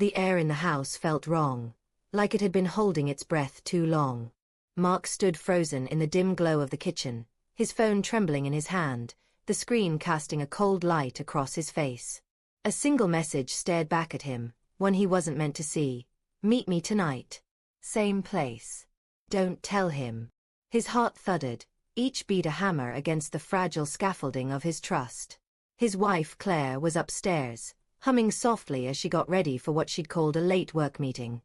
The air in the house felt wrong, like it had been holding its breath too long. Mark stood frozen in the dim glow of the kitchen, his phone trembling in his hand, the screen casting a cold light across his face. A single message stared back at him, one he wasn't meant to see. Meet me tonight. Same place. Don't tell him. His heart thudded, each beat a hammer against the fragile scaffolding of his trust. His wife Claire was upstairs, humming softly as she got ready for what she'd called a late work meeting.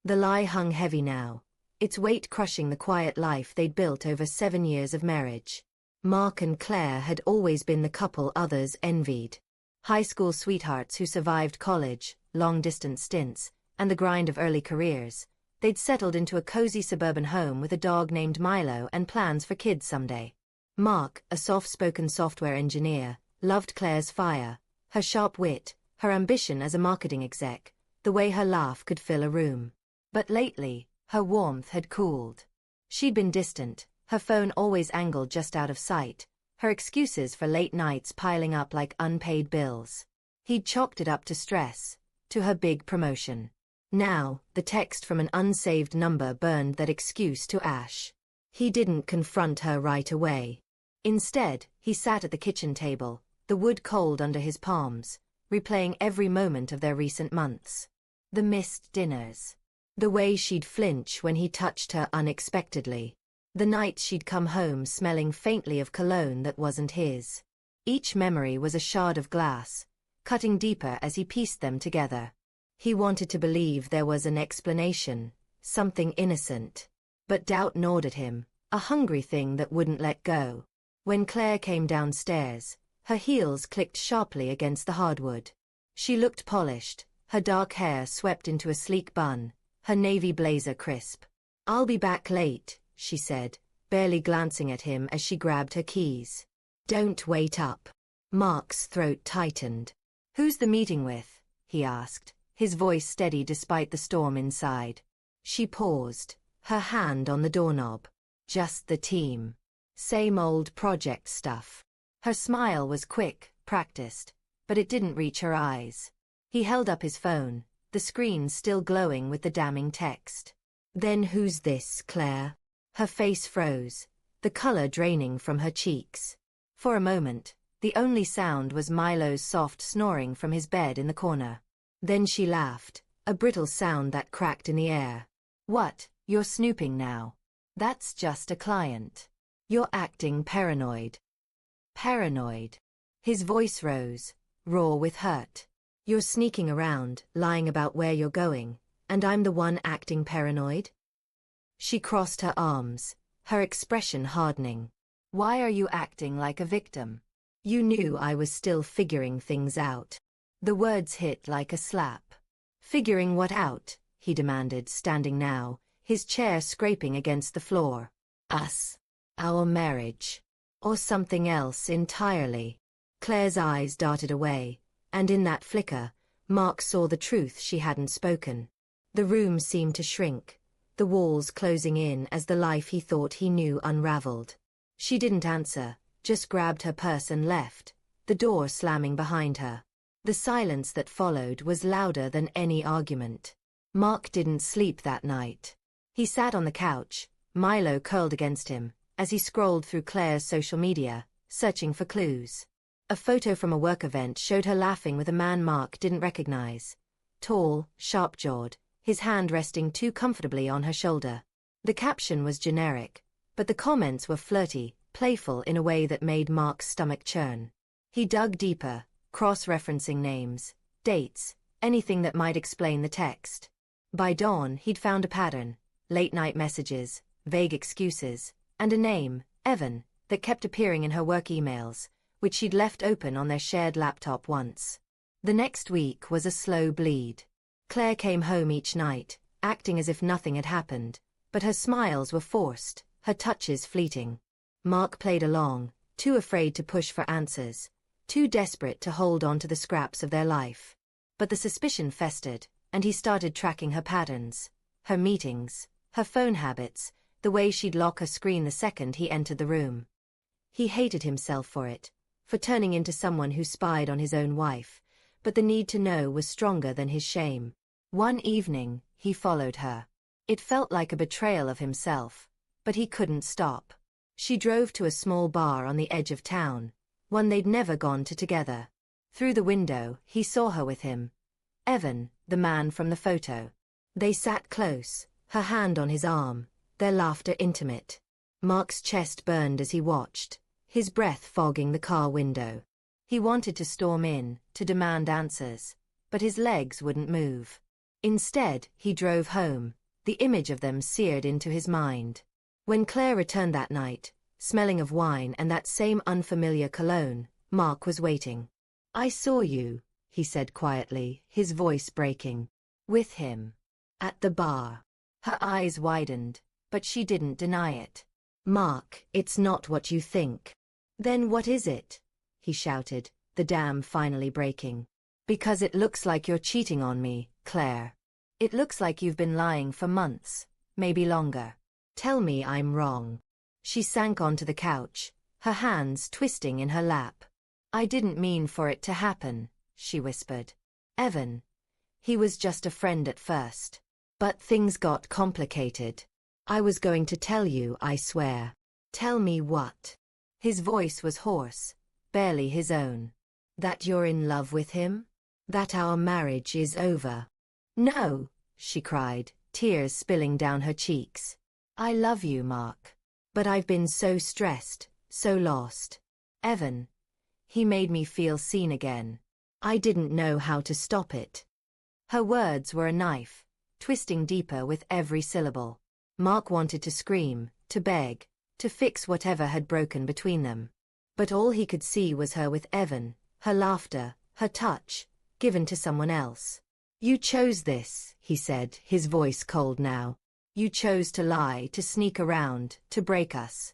The lie hung heavy now, its weight crushing the quiet life they'd built over 7 years of marriage. Mark and Claire had always been the couple others envied. High school sweethearts who survived college, long-distance stints, and the grind of early careers. They'd settled into a cozy suburban home with a dog named Milo and plans for kids someday. Mark, a soft-spoken software engineer, loved Claire's fire, her sharp wit, her ambition as a marketing exec, the way her laugh could fill a room. But lately, her warmth had cooled. She'd been distant, her phone always angled just out of sight, her excuses for late nights piling up like unpaid bills. He'd chalked it up to stress, to her big promotion. Now, the text from an unsaved number burned that excuse to ash. He didn't confront her right away. Instead, he sat at the kitchen table, the wood cold under his palms, replaying every moment of their recent months. The missed dinners. The way she'd flinch when he touched her unexpectedly. The nights she'd come home smelling faintly of cologne that wasn't his. Each memory was a shard of glass, cutting deeper as he pieced them together. He wanted to believe there was an explanation, something innocent. But doubt gnawed at him, a hungry thing that wouldn't let go. When Claire came downstairs, her heels clicked sharply against the hardwood. She looked polished, her dark hair swept into a sleek bun, her navy blazer crisp. "I'll be back late," she said, barely glancing at him as she grabbed her keys. "Don't wait up." Mark's throat tightened. "Who's the meeting with?" he asked, his voice steady despite the storm inside. She paused, her hand on the doorknob. "Just the team. Same old project stuff." Her smile was quick, practiced, but it didn't reach her eyes. He held up his phone, the screen still glowing with the damning text. "Then who's this, Claire?" Her face froze, the color draining from her cheeks. For a moment, the only sound was Milo's soft snoring from his bed in the corner. Then she laughed, a brittle sound that cracked in the air. "What, you're snooping now? That's just a client. You're acting paranoid." "Paranoid?" His voice rose, raw with hurt. "You're sneaking around, lying about where you're going, and I'm the one acting paranoid?" She crossed her arms, her expression hardening. "Why are you acting like a victim? You knew I was still figuring things out." The words hit like a slap. "Figuring what out?" he demanded, standing now, his chair scraping against the floor. "Us. Our marriage. Or something else entirely." Claire's eyes darted away, and in that flicker, Mark saw the truth she hadn't spoken. The room seemed to shrink, the walls closing in as the life he thought he knew unraveled. She didn't answer, just grabbed her purse and left, the door slamming behind her. The silence that followed was louder than any argument. Mark didn't sleep that night. He sat on the couch, Milo curled against him, as he scrolled through Claire's social media, searching for clues. A photo from a work event showed her laughing with a man Mark didn't recognize. Tall, sharp-jawed, his hand resting too comfortably on her shoulder. The caption was generic, but the comments were flirty, playful in a way that made Mark's stomach churn. He dug deeper, cross-referencing names, dates, anything that might explain the text. By dawn, he'd found a pattern: late-night messages, vague excuses, and a name, Evan, that kept appearing in her work emails, which she'd left open on their shared laptop once. The next week was a slow bleed. Claire came home each night, acting as if nothing had happened, but her smiles were forced, her touches fleeting. Mark played along, too afraid to push for answers, too desperate to hold on to the scraps of their life. But the suspicion festered, and he started tracking her patterns, her meetings, her phone habits, the way she'd lock her screen the second he entered the room. He hated himself for it, for turning into someone who spied on his own wife, but the need to know was stronger than his shame. One evening, he followed her. It felt like a betrayal of himself, but he couldn't stop. She drove to a small bar on the edge of town, one they'd never gone to together. Through the window, he saw her with him. Evan, the man from the photo. They sat close, her hand on his arm, their laughter intimate. Mark's chest burned as he watched, his breath fogging the car window. He wanted to storm in, to demand answers, but his legs wouldn't move. Instead, he drove home, the image of them seared into his mind. When Claire returned that night, smelling of wine and that same unfamiliar cologne, Mark was waiting. "I saw you," he said quietly, his voice breaking. "With him. At the bar." Her eyes widened, but she didn't deny it. "Mark, it's not what you think." "Then what is it?" he shouted, the dam finally breaking. "Because it looks like you're cheating on me, Claire. It looks like you've been lying for months, maybe longer. Tell me I'm wrong." She sank onto the couch, her hands twisting in her lap. "I didn't mean for it to happen," she whispered. "Evan. He was just a friend at first. But things got complicated. I was going to tell you, I swear." "Tell me what?" His voice was hoarse, barely his own. "That you're in love with him? That our marriage is over?" "No," she cried, tears spilling down her cheeks. "I love you, Mark. But I've been so stressed, so lost. Evan. He made me feel seen again. I didn't know how to stop it." Her words were a knife, twisting deeper with every syllable. Mark wanted to scream, to beg, to fix whatever had broken between them. But all he could see was her with Evan, her laughter, her touch, given to someone else. "You chose this," he said, his voice cold now. "You chose to lie, to sneak around, to break us."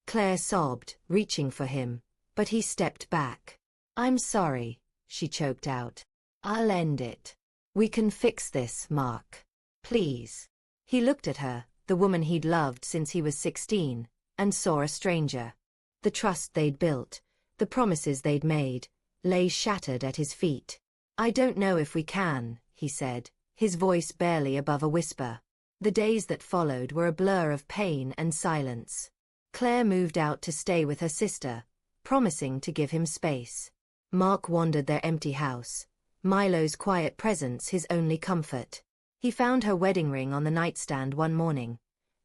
Claire sobbed, reaching for him, but he stepped back. "I'm sorry," she choked out. "I'll end it. We can fix this, Mark. Please." He looked at her, the woman he'd loved since he was 16, and saw a stranger. The trust they'd built, the promises they'd made, lay shattered at his feet. "I don't know if we can," he said, his voice barely above a whisper. The days that followed were a blur of pain and silence. Claire moved out to stay with her sister, promising to give him space. Mark wandered their empty house, Milo's quiet presence his only comfort. He found her wedding ring on the nightstand one morning,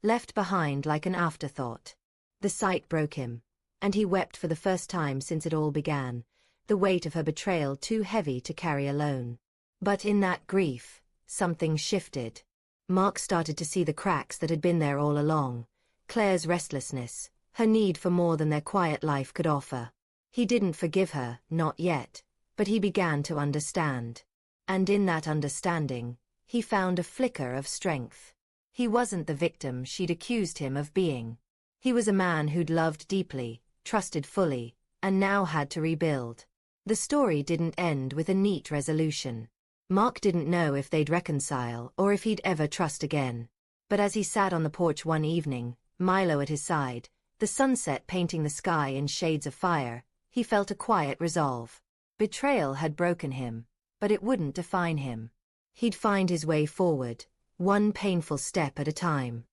left behind like an afterthought. The sight broke him, and he wept for the first time since it all began, the weight of her betrayal too heavy to carry alone. But in that grief, something shifted. Mark started to see the cracks that had been there all along, Claire's restlessness, her need for more than their quiet life could offer. He didn't forgive her, not yet, but he began to understand. And in that understanding, he found a flicker of strength. He wasn't the victim she'd accused him of being. He was a man who'd loved deeply, trusted fully, and now had to rebuild. The story didn't end with a neat resolution. Mark didn't know if they'd reconcile or if he'd ever trust again. But as he sat on the porch one evening, Milo at his side, the sunset painting the sky in shades of fire, he felt a quiet resolve. Betrayal had broken him, but it wouldn't define him. He'd find his way forward, one painful step at a time.